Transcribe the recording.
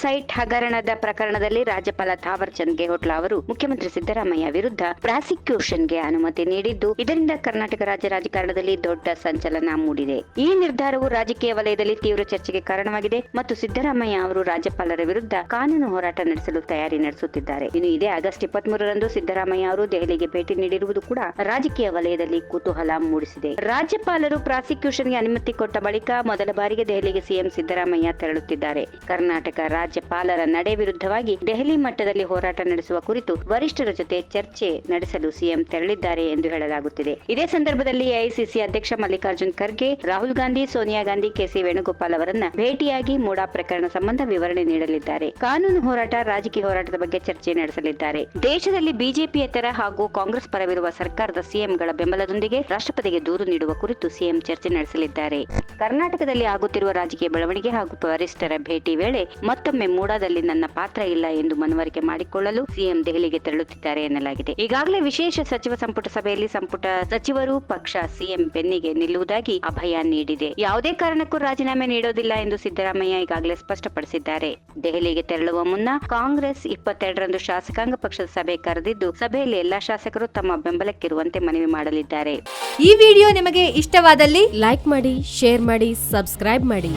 Site ಹಗರಣದ ಪ್ರಕರಣದಲ್ಲಿ ರಾಜ್ಯಪಾಲ ಥಾವರ್ ಚಂದ್ ಗೆಹ್ಲೋಟ್ ಅವರು ಮುಖ್ಯಮಂತ್ರಿ ಸಿದ್ದರಾಮಯ್ಯ ವಿರುದ್ಧ ಪ್ರಾಸಿಕ್ಯೂಷನ್ಗೆ ಅನುಮತಿ ನೀಡಿದ್ದು, ಇದರಿಂದ ಕರ್ನಾಟಕ ರಾಜ್ಯ ರಾಜಕಾರಣದಲ್ಲಿ ದೊಡ್ಡ ಸಂಚಲನ ಮೂಡಿದೆ. ಈ ನಿರ್ಧಾರವು ರಾಜಕೀಯ ವಲಯದಲ್ಲಿ ತೀವ್ರ ಚರ್ಚೆಗೆ ಕಾರಣವಾಗಿದೆ ಮತ್ತು ಸಿದ್ದರಾಮಯ್ಯ ಅವರು ರಾಜ್ಯಪಾಲರ ವಿರುದ್ಧ ಕಾನೂನು ಹೋರಾಟ ನಡೆಸಲು ತಯಾರಿ ನಡೆಸುತ್ತಿದ್ದಾರೆ. ಇನ್ನು ಇದೇ ಆಗಸ್ಟ್ 23ರಂದು ಸಿದ್ದರಾಮಯ್ಯ ಅವರು ದೆಹಲಿಗೆ ಭೇಟಿ ನೀಡಿರುವುದು ಕೂಡ ರಾಜಕೀಯ ವಲಯದಲ್ಲಿ ಕುತೂಹಲ ಮೂಡಿಸಿದೆ. ರಾಜ್ಯಪಾಲರು ಪ್ರಾಸಿಕ್ಯೂಷನ್ಗೆ ಅನುಮತಿ ಕೊಟ್ಟ ಬಳಿಕ ಮೊದಲ ಬಾರಿಗೆ ದೆಹಲಿಗೆ ಸಿಎಂ ಸಿದ್ದರಾಮಯ್ಯ ತೆರಳುತ್ತಿದ್ದಾರೆ. ಕರ್ನಾಟಕ ರಾಜ್ಯಪಾಲರ ನಡೆ ವಿರುದ್ಧವಾಗಿ ದೆಹಲಿ ಮಟ್ಟದಲ್ಲಿ ಹೋರಾಟ ನಡೆಸುವ ಕುರಿತು ವರಿಷ್ಠರ ಜೊತೆ ಚರ್ಚೆ ನಡೆಸಲು ಸಿಎಂ ತೆರಳಿದ್ದಾರೆ ಎಂದು ಹೇಳಲಾಗುತ್ತಿದೆ. ಇದೇ ಸಂದರ್ಭದಲ್ಲಿ ಎಐಸಿಸಿ ಅಧ್ಯಕ್ಷ ಮಲ್ಲಿಕಾರ್ಜುನ್ ಖರ್ಗೆ, ರಾಹುಲ್ ಗಾಂಧಿ, ಸೋನಿಯಾ ಗಾಂಧಿ, ಕೆಸಿ ವೇಣುಗೋಪಾಲ್ ಅವರನ್ನ ಭೇಟಿಯಾಗಿ ಮೂಡಾ ಪ್ರಕರಣ ಸಂಬಂಧ ವಿವರಣೆ ನೀಡಲಿದ್ದಾರೆ. ಕಾನೂನು ಹೋರಾಟ, ರಾಜಕೀಯ ಹೋರಾಟದ ಬಗ್ಗೆ ಚರ್ಚೆ ನಡೆಸಲಿದ್ದಾರೆ. ದೇಶದಲ್ಲಿ ಬಿಜೆಪಿಯೇತರ ಹಾಗೂ ಕಾಂಗ್ರೆಸ್ ಪರವಿರುವ ಸರ್ಕಾರದ ಸಿಎಂಗಳ ಬೆಂಬಲದೊಂದಿಗೆ ರಾಷ್ಟ್ರಪತಿಗೆ ದೂರು ನೀಡುವ ಕುರಿತು ಸಿಎಂ ಚರ್ಚೆ ನಡೆಸಲಿದ್ದಾರೆ. ಕರ್ನಾಟಕದಲ್ಲಿ ಆಗುತ್ತಿರುವ ರಾಜಕೀಯ ಬೆಳವಣಿಗೆ ಹಾಗೂ ವರಿಷ್ಠರ ಭೇಟಿ ವೇಳೆ ಮತ್ತೊಮ್ಮೆ ಮೂಡಾದಲ್ಲಿ ನನ್ನ ಪಾತ್ರ ಇಲ್ಲ ಎಂದು ಮನವರಿಕೆ ಮಾಡಿಕೊಳ್ಳಲು ಸಿಎಂ ದೆಹಲಿಗೆ ತೆರಳುತ್ತಿದ್ದಾರೆ ಎನ್ನಲಾಗಿದೆ. ಈಗಾಗಲೇ ವಿಶೇಷ ಸಚಿವ ಸಂಪುಟ ಸಭೆಯಲ್ಲಿ ಸಂಪುಟ ಸಚಿವರು ಪಕ್ಷ ಸಿಎಂ ಬೆನ್ನಿಗೆ ನಿಲ್ಲುವುದಾಗಿ ಅಭಯ ನೀಡಿದೆ. ಯಾವುದೇ ಕಾರಣಕ್ಕೂ ರಾಜೀನಾಮೆ ನೀಡೋದಿಲ್ಲ ಎಂದು ಸಿದ್ದರಾಮಯ್ಯ ಈಗಾಗಲೇ ಸ್ಪಷ್ಟಪಡಿಸಿದ್ದಾರೆ. ದೆಹಲಿಗೆ ತೆರಳುವ ಮುನ್ನ ಕಾಂಗ್ರೆಸ್ 22ರಂದು ಶಾಸಕಾಂಗ ಪಕ್ಷದ ಸಭೆ ಕರೆದಿದ್ದು, ಸಭೆಯಲ್ಲಿ ಎಲ್ಲಾ ಶಾಸಕರು ತಮ್ಮ ಬೆಂಬಲಕ್ಕಿರುವಂತೆ ಮನವಿ ಮಾಡಲಿದ್ದಾರೆ. ಈ ವಿಡಿಯೋ ನಿಮಗೆ ಇಷ್ಟವಾದಲ್ಲಿ ಲೈಕ್ ಮಾಡಿ, ಶೇರ್ ಮಾಡಿ, ಸಬ್ಸ್ಕ್ರೈಬ್ ಮಾಡಿ.